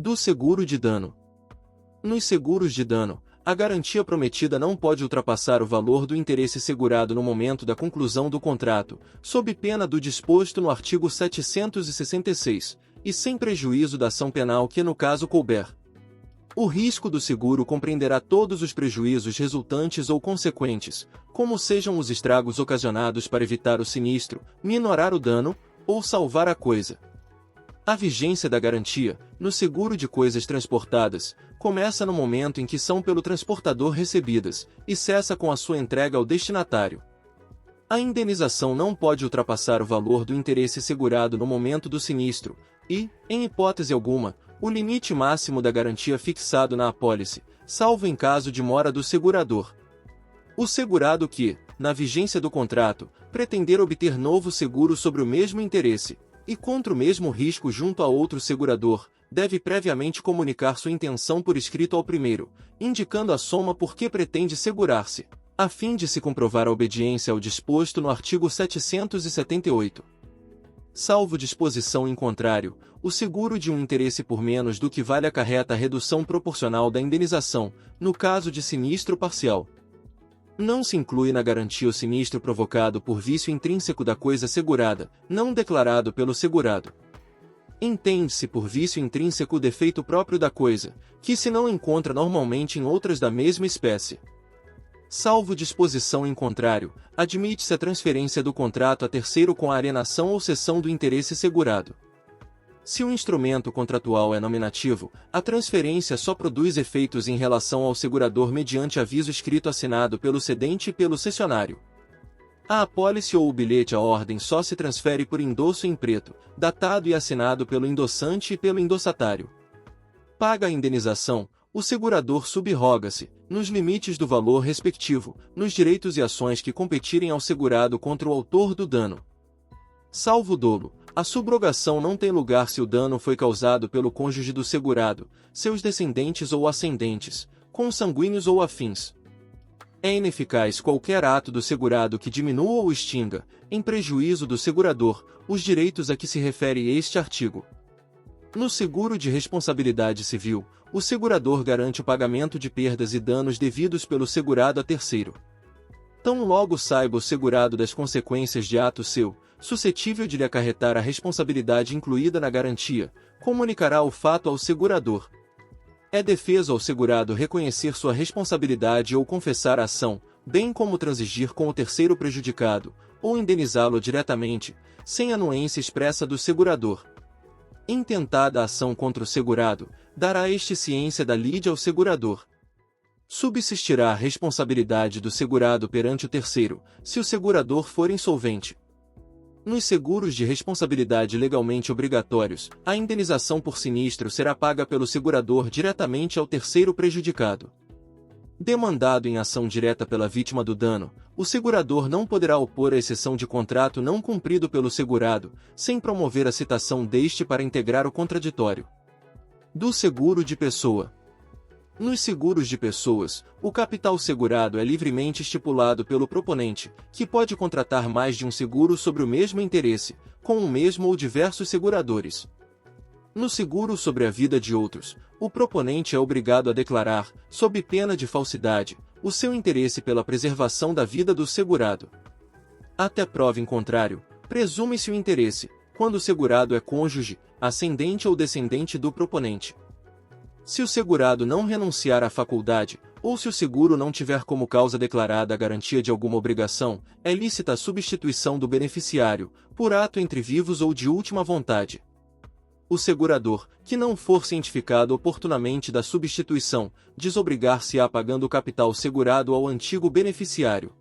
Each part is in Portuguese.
Do seguro de dano. Nos seguros de dano, a garantia prometida não pode ultrapassar o valor do interesse segurado no momento da conclusão do contrato, sob pena do disposto no artigo 766, e sem prejuízo da ação penal que no caso couber. O risco do seguro compreenderá todos os prejuízos resultantes ou consequentes, como sejam os estragos ocasionados para evitar o sinistro, minorar o dano, ou salvar a coisa. A vigência da garantia, no seguro de coisas transportadas, começa no momento em que são pelo transportador recebidas, e cessa com a sua entrega ao destinatário. A indenização não pode ultrapassar o valor do interesse segurado no momento do sinistro, e, em hipótese alguma, o limite máximo da garantia fixado na apólice, salvo em caso de mora do segurador. O segurado que, na vigência do contrato, pretender obter novo seguro sobre o mesmo interesse, e contra o mesmo risco junto a outro segurador, deve previamente comunicar sua intenção por escrito ao primeiro, indicando a soma por que pretende segurar-se, a fim de se comprovar a obediência ao disposto no artigo 778. Salvo disposição em contrário, o seguro de um interesse por menos do que vale acarreta a redução proporcional da indenização, no caso de sinistro parcial. Não se inclui na garantia o sinistro provocado por vício intrínseco da coisa segurada, não declarado pelo segurado. Entende-se por vício intrínseco o defeito próprio da coisa, que se não encontra normalmente em outras da mesma espécie. Salvo disposição em contrário, admite-se a transferência do contrato a terceiro com a alienação ou cessão do interesse segurado. Se o instrumento contratual é nominativo, a transferência só produz efeitos em relação ao segurador mediante aviso escrito assinado pelo cedente e pelo cessionário. A apólice ou o bilhete à ordem só se transfere por endosso em preto, datado e assinado pelo endossante e pelo endossatário. Paga a indenização, o segurador subroga-se, nos limites do valor respectivo, nos direitos e ações que competirem ao segurado contra o autor do dano. Salvo dolo, a subrogação não tem lugar se o dano foi causado pelo cônjuge do segurado, seus descendentes ou ascendentes, consanguíneos ou afins. É ineficaz qualquer ato do segurado que diminua ou extinga, em prejuízo do segurador, os direitos a que se refere este artigo. No seguro de responsabilidade civil, o segurador garante o pagamento de perdas e danos devidos pelo segurado a terceiro. Tão logo saiba o segurado das consequências de ato seu, suscetível de lhe acarretar a responsabilidade incluída na garantia, comunicará o fato ao segurador. É defeso ao segurado reconhecer sua responsabilidade ou confessar a ação, bem como transigir com o terceiro prejudicado, ou indenizá-lo diretamente, sem anuência expressa do segurador. Intentada a ação contra o segurado, dará este ciência da lide ao segurador. Subsistirá a responsabilidade do segurado perante o terceiro, se o segurador for insolvente. Nos seguros de responsabilidade legalmente obrigatórios, a indenização por sinistro será paga pelo segurador diretamente ao terceiro prejudicado. Demandado em ação direta pela vítima do dano, o segurador não poderá opor a exceção de contrato não cumprido pelo segurado, sem promover a citação deste para integrar o contraditório. Do seguro de pessoa. Nos seguros de pessoas, o capital segurado é livremente estipulado pelo proponente, que pode contratar mais de um seguro sobre o mesmo interesse, com o mesmo ou diversos seguradores. No seguro sobre a vida de outros, o proponente é obrigado a declarar, sob pena de falsidade, o seu interesse pela preservação da vida do segurado. Até prova em contrário, presume-se o interesse, quando o segurado é cônjuge, ascendente ou descendente do proponente. Se o segurado não renunciar à faculdade, ou se o seguro não tiver como causa declarada a garantia de alguma obrigação, é lícita a substituição do beneficiário, por ato entre vivos ou de última vontade. O segurador, que não for cientificado oportunamente da substituição, desobrigar-se-á pagando o capital segurado ao antigo beneficiário.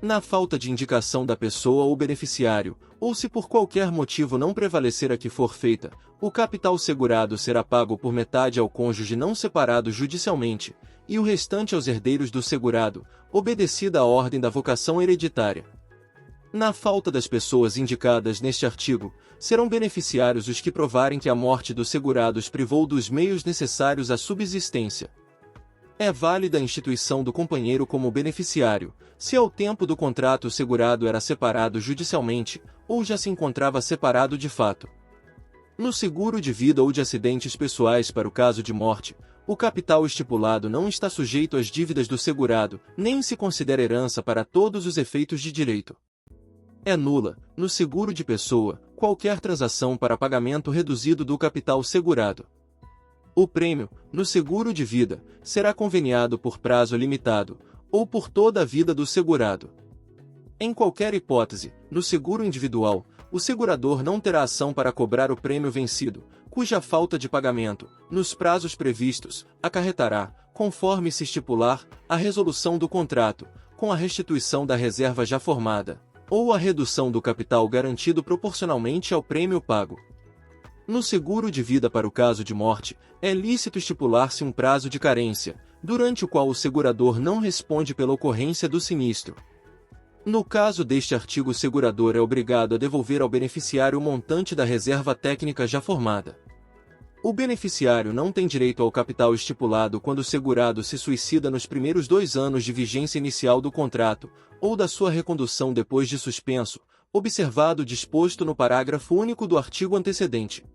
Na falta de indicação da pessoa ou beneficiário, ou se por qualquer motivo não prevalecer a que for feita, o capital segurado será pago por metade ao cônjuge não separado judicialmente, e o restante aos herdeiros do segurado, obedecida a ordem da vocação hereditária. Na falta das pessoas indicadas neste artigo, serão beneficiários os que provarem que a morte do segurado os privou dos meios necessários à subsistência. É válida a instituição do companheiro como beneficiário, se ao tempo do contrato o segurado era separado judicialmente, ou já se encontrava separado de fato. No seguro de vida ou de acidentes pessoais para o caso de morte, o capital estipulado não está sujeito às dívidas do segurado, nem se considera herança para todos os efeitos de direito. É nula, no seguro de pessoa, qualquer transação para pagamento reduzido do capital segurado. O prêmio, no seguro de vida, será conveniado por prazo limitado, ou por toda a vida do segurado. Em qualquer hipótese, no seguro individual, o segurador não terá ação para cobrar o prêmio vencido, cuja falta de pagamento, nos prazos previstos, acarretará, conforme se estipular, a resolução do contrato, com a restituição da reserva já formada, ou a redução do capital garantido proporcionalmente ao prêmio pago. No seguro de vida para o caso de morte, é lícito estipular-se um prazo de carência, durante o qual o segurador não responde pela ocorrência do sinistro. No caso deste artigo, o segurador é obrigado a devolver ao beneficiário o montante da reserva técnica já formada. O beneficiário não tem direito ao capital estipulado quando o segurado se suicida nos primeiros 2 anos de vigência inicial do contrato, ou da sua recondução depois de suspenso, observado o disposto no parágrafo único do artigo antecedente.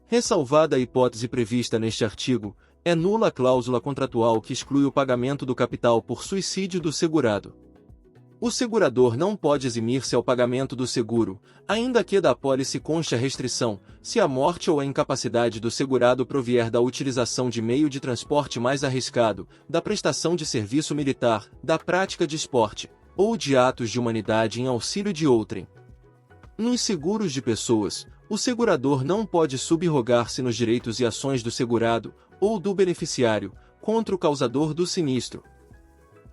Ressalvada a hipótese prevista neste artigo, é nula a cláusula contratual que exclui o pagamento do capital por suicídio do segurado. O segurador não pode eximir-se ao pagamento do seguro, ainda que da apólice conste a restrição, se a morte ou a incapacidade do segurado provier da utilização de meio de transporte mais arriscado, da prestação de serviço militar, da prática de esporte, ou de atos de humanidade em auxílio de outrem. Nos seguros de pessoas, o segurador não pode subrogar-se nos direitos e ações do segurado, ou do beneficiário, contra o causador do sinistro.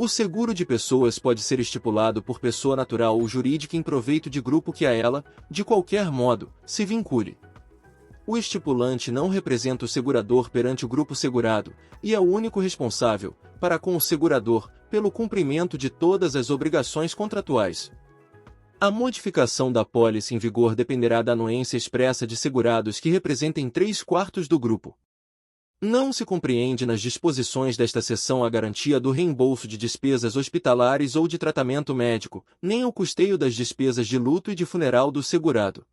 O seguro de pessoas pode ser estipulado por pessoa natural ou jurídica em proveito de grupo que a ela, de qualquer modo, se vincule. O estipulante não representa o segurador perante o grupo segurado, e é o único responsável, para com o segurador, pelo cumprimento de todas as obrigações contratuais. A modificação da apólice em vigor dependerá da anuência expressa de segurados que representem 3/4 do grupo. Não se compreende nas disposições desta seção a garantia do reembolso de despesas hospitalares ou de tratamento médico, nem o custeio das despesas de luto e de funeral do segurado.